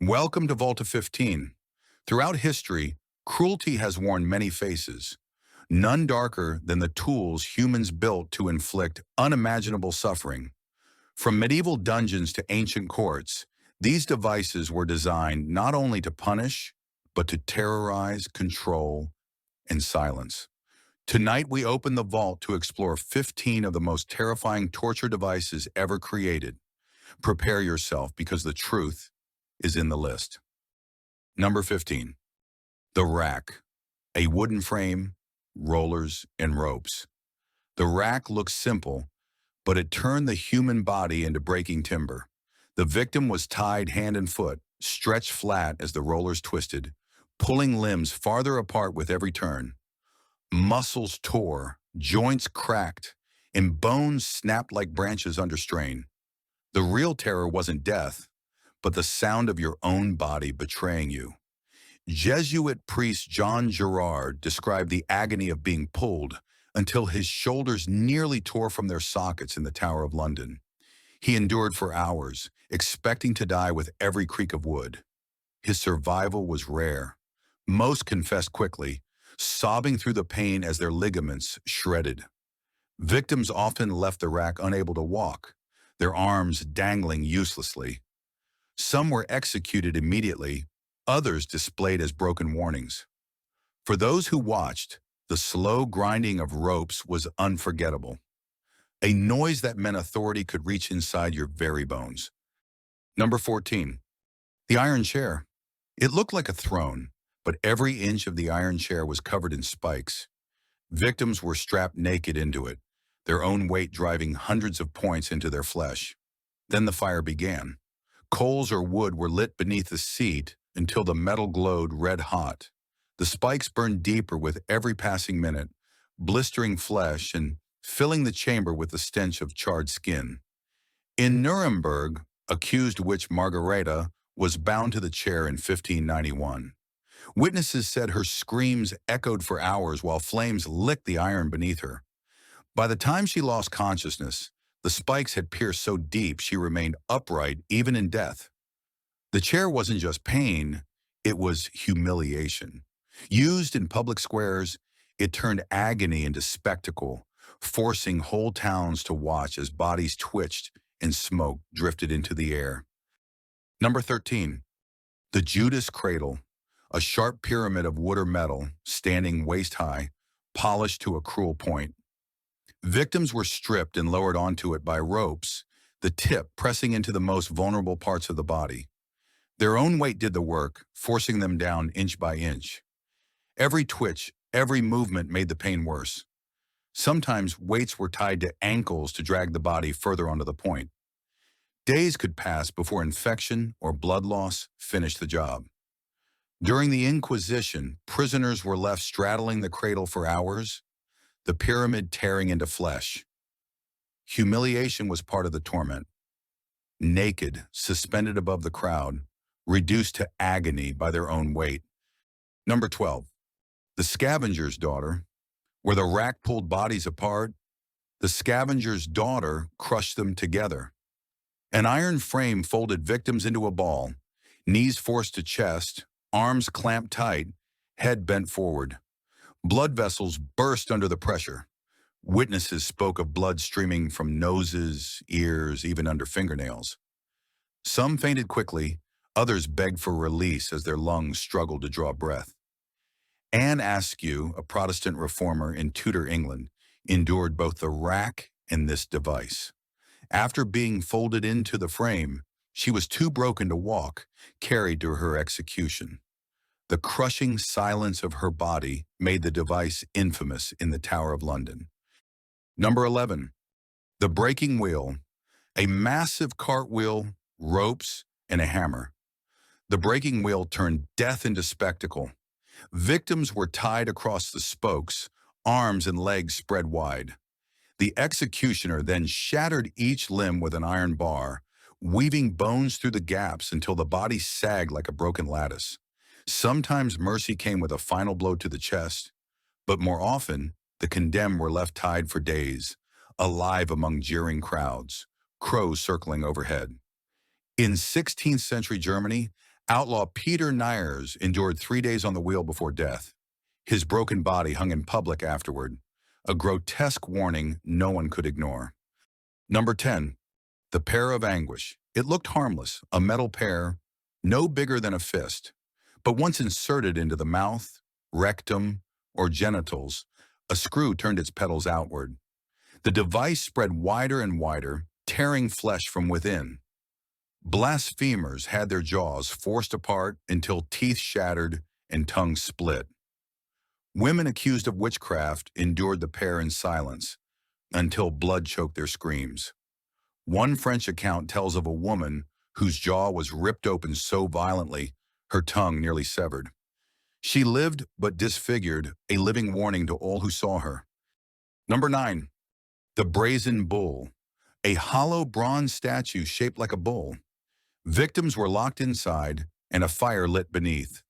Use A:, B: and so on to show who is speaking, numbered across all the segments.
A: Welcome to Volta 15. Throughout history, cruelty has worn many faces, none darker than the tools humans built to inflict unimaginable suffering. From medieval dungeons to ancient courts, these devices were designed not only to punish, but to terrorize, control, and silence. Tonight, we open the vault to explore 15 of the most terrifying torture devices ever created. Prepare yourself because the truth is in the list. Number 15. The rack. A wooden frame, rollers, and ropes. The rack looks simple, but it turned the human body into breaking timber. The victim was tied hand and foot, stretched flat as the rollers twisted, pulling limbs farther apart with every turn. Muscles tore, joints cracked, and bones snapped like branches under strain. The real terror wasn't death, but the sound of your own body betraying you. Jesuit priest John Gerard described the agony of being pulled until his shoulders nearly tore from their sockets in the Tower of London. He endured for hours, expecting to die with every creak of wood. His survival was rare. Most confessed quickly, sobbing through the pain as their ligaments shredded. Victims often left the rack unable to walk, their arms dangling uselessly. Some were executed immediately, others displayed as broken warnings. For those who watched, the slow grinding of ropes was unforgettable, a noise that meant authority could reach inside your very bones. Number 14. The iron chair. It looked like a throne, but every inch of the iron chair was covered in spikes. Victims were strapped naked into it, their own weight driving hundreds of points into their flesh. Then the fire began. Coals or wood were lit beneath the seat until the metal glowed red hot. The spikes burned deeper with every passing minute, blistering flesh and filling the chamber with the stench of charred skin. In Nuremberg, accused witch Margareta was bound to the chair in 1591. Witnesses said her screams echoed for hours while flames licked the iron beneath her. By the time she lost consciousness, the spikes had pierced so deep she remained upright even in death. The chair wasn't just pain, it was humiliation. Used in public squares, it turned agony into spectacle, forcing whole towns to watch as bodies twitched and smoke drifted into the air. Number 13. The Judas Cradle, a sharp pyramid of wood or metal, standing waist-high, polished to a cruel point. Victims were stripped and lowered onto it by ropes, the tip pressing into the most vulnerable parts of the body. Their own weight did the work, forcing them down inch by inch. Every twitch, every movement made the pain worse. Sometimes weights were tied to ankles to drag the body further onto the point. Days could pass before infection or blood loss finished the job. During the Inquisition, prisoners were left straddling the cradle for hours, the pyramid tearing into flesh. Humiliation was part of the torment. Naked, suspended above the crowd, reduced to agony by their own weight. Number 12. The Scavenger's Daughter. Where the rack pulled bodies apart, the scavenger's daughter crushed them together. An iron frame folded victims into a ball, knees forced to chest, arms clamped tight, head bent forward. Blood vessels burst under the pressure. Witnesses spoke of blood streaming from noses, ears, even under fingernails. Some fainted quickly, others begged for release as their lungs struggled to draw breath. Anne Askew, a Protestant reformer in Tudor England, endured both the rack and this device. After being folded into the frame, she was too broken to walk, carried to her execution. The crushing silence of her body made the device infamous in the Tower of London. Number 11. The Breaking Wheel. A massive cartwheel, ropes, and a hammer. The breaking wheel turned death into spectacle. Victims were tied across the spokes, arms and legs spread wide. The executioner then shattered each limb with an iron bar, weaving bones through the gaps until the body sagged like a broken lattice. Sometimes mercy came with a final blow to the chest, but more often, the condemned were left tied for days, alive among jeering crowds, crows circling overhead. In 16th century Germany, Outlaw Peter Nyers endured 3 days on the wheel before death. His broken body hung in public afterward, a grotesque warning no one could ignore. Number 10. The Pear of Anguish. It looked harmless, a metal pear, no bigger than a fist. But once inserted into the mouth, rectum, or genitals, a screw turned its petals outward. The device spread wider and wider, tearing flesh from within. Blasphemers had their jaws forced apart until teeth shattered and tongues split. Women accused of witchcraft endured the pear in silence until blood choked their screams. One French account tells of a woman whose jaw was ripped open so violently her tongue nearly severed. She lived but disfigured, a living warning to all who saw her. Number 9. The Brazen Bull, a hollow bronze statue shaped like a bull. Victims were locked inside and a fire lit beneath.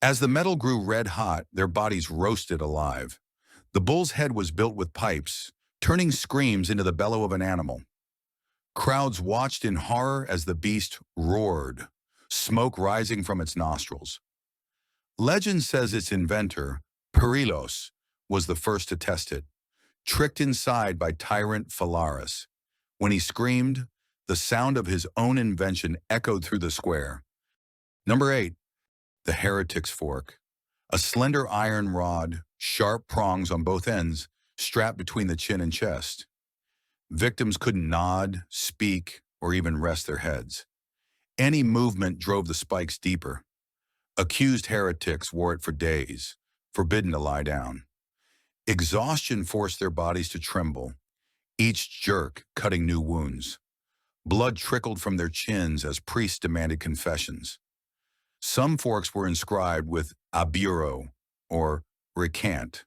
A: As the metal grew red hot, their bodies roasted alive. The bull's head was built with pipes, turning screams into the bellow of an animal. Crowds watched in horror as the beast roared, smoke rising from its nostrils. Legend says its inventor, Perilos, was the first to test it, tricked inside by tyrant Phalaris. When he screamed, the sound of his own invention echoed through the square. Number 8. The Heretic's Fork, a slender iron rod, sharp prongs on both ends, strapped between the chin and chest. Victims couldn't nod, speak, or even rest their heads. Any movement drove the spikes deeper. Accused heretics wore it for days, forbidden to lie down. Exhaustion forced their bodies to tremble, each jerk cutting new wounds. Blood trickled from their chins as priests demanded confessions. Some forks were inscribed with aburo, or recant.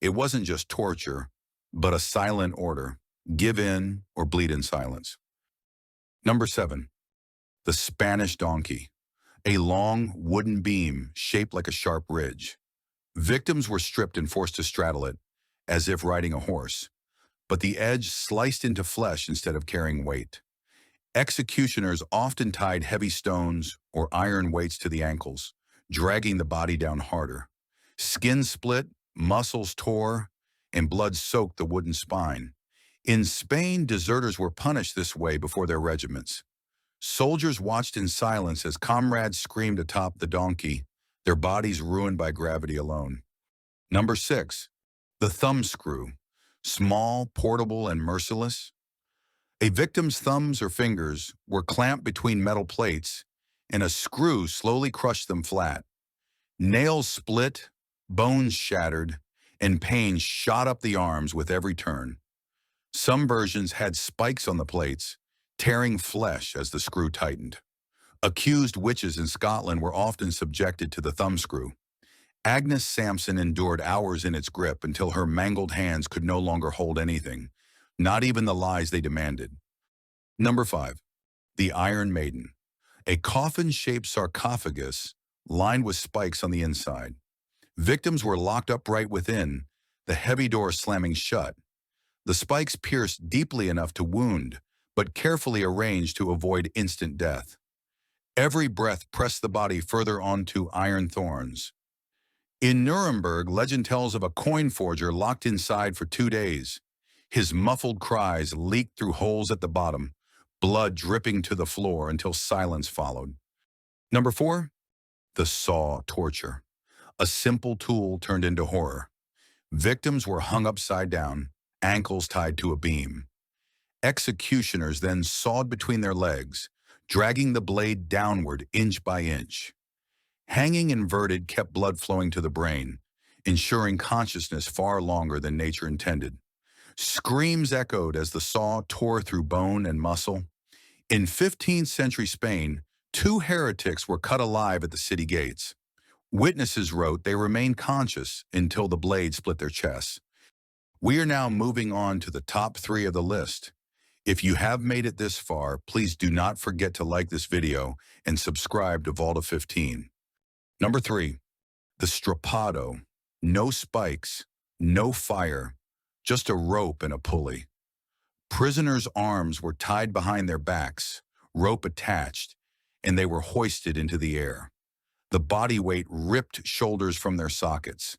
A: It wasn't just torture, but a silent order: give in or bleed in silence. Number 7. The Spanish Donkey, a long wooden beam shaped like a sharp ridge. Victims were stripped and forced to straddle it, as if riding a horse, but the edge sliced into flesh instead of carrying weight. Executioners often tied heavy stones or iron weights to the ankles, dragging the body down harder. Skin split, muscles tore, and blood soaked the wooden spine. In Spain, deserters were punished this way before their regiments. Soldiers watched in silence as comrades screamed atop the donkey, their bodies ruined by gravity alone. Number 6. The thumbscrew, small, portable, and merciless. A victim's thumbs or fingers were clamped between metal plates, and a screw slowly crushed them flat. Nails split, bones shattered, and pain shot up the arms with every turn. Some versions had spikes on the plates, tearing flesh as the screw tightened. Accused witches in Scotland were often subjected to the thumbscrew. Agnes Sampson endured hours in its grip until her mangled hands could no longer hold anything, not even the lies they demanded. Number 5. The Iron Maiden, a coffin-shaped sarcophagus lined with spikes on the inside. Victims were locked upright within, the heavy door slamming shut. The spikes pierced deeply enough to wound, but carefully arranged to avoid instant death. Every breath pressed the body further onto iron thorns. In Nuremberg, legend tells of a coin forger locked inside for 2 days. His muffled cries leaked through holes at the bottom, blood dripping to the floor until silence followed. Number 4. The saw torture, a simple tool turned into horror. Victims were hung upside down, ankles tied to a beam. Executioners then sawed between their legs, dragging the blade downward inch by inch. Hanging inverted kept blood flowing to the brain, ensuring consciousness far longer than nature intended. Screams echoed as the saw tore through bone and muscle. In 15th century Spain, 2 heretics were cut alive at the city gates. Witnesses wrote they remained conscious until the blade split their chests. We are now moving on to the top 3 of the list. If you have made it this far, please do not forget to like this video and subscribe to Vault of 15. Number 3. The Strappado. No spikes, no fire, just a rope and a pulley. Prisoners' arms were tied behind their backs, rope attached, and they were hoisted into the air. The body weight ripped shoulders from their sockets.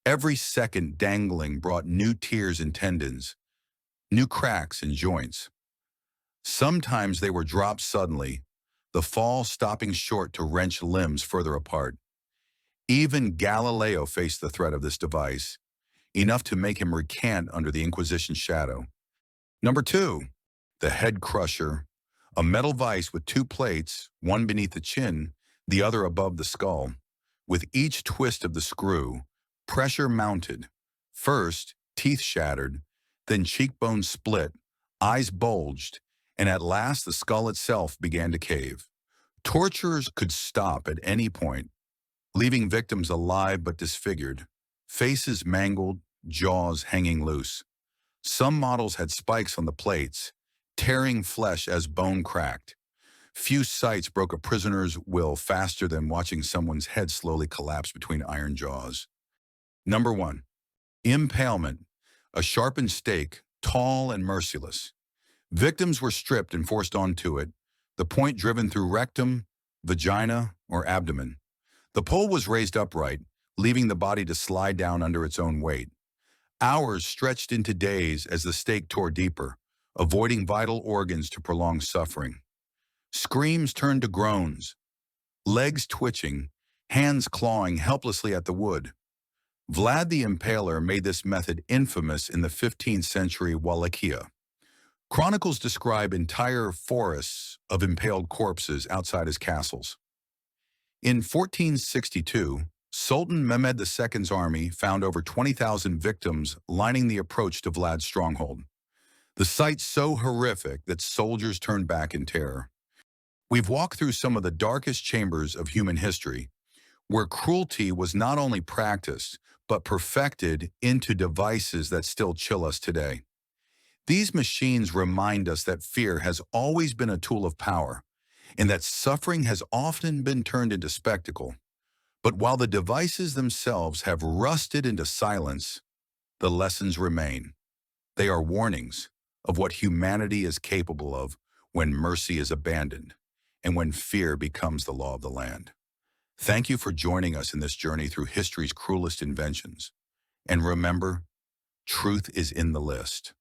A: Every second dangling brought new tears and tendons, new cracks in joints. Sometimes they were dropped suddenly, the fall stopping short to wrench limbs further apart. Even Galileo faced the threat of this device, enough to make him recant under the Inquisition's shadow. Number 2, the head crusher, a metal vise with 2 plates, one beneath the chin, the other above the skull. With each twist of the screw, pressure mounted. First, teeth shattered, then cheekbones split, eyes bulged, and at last the skull itself began to cave. Torturers could stop at any point, leaving victims alive but disfigured, faces mangled, jaws hanging loose. Some models had spikes on the plates, tearing flesh as bone cracked. Few sights broke a prisoner's will faster than watching someone's head slowly collapse between iron jaws. Number 1, impalement, a sharpened stake, tall and merciless. Victims were stripped and forced onto it, the point driven through rectum, vagina, or abdomen. The pole was raised upright, leaving the body to slide down under its own weight. Hours stretched into days as the stake tore deeper, avoiding vital organs to prolong suffering. Screams turned to groans, legs twitching, hands clawing helplessly at the wood. Vlad the Impaler made this method infamous in the 15th century Wallachia. Chronicles describe entire forests of impaled corpses outside his castles. In 1462, Sultan Mehmed II's army found over 20,000 victims lining the approach to Vlad's stronghold. The sight so horrific that soldiers turned back in terror. We've walked through some of the darkest chambers of human history, where cruelty was not only practiced, but perfected into devices that still chill us today. These machines remind us that fear has always been a tool of power, and that suffering has often been turned into spectacle. But while the devices themselves have rusted into silence, the lessons remain. They are warnings of what humanity is capable of when mercy is abandoned and when fear becomes the law of the land. Thank you for joining us in this journey through history's cruelest inventions. And remember, truth is in the list.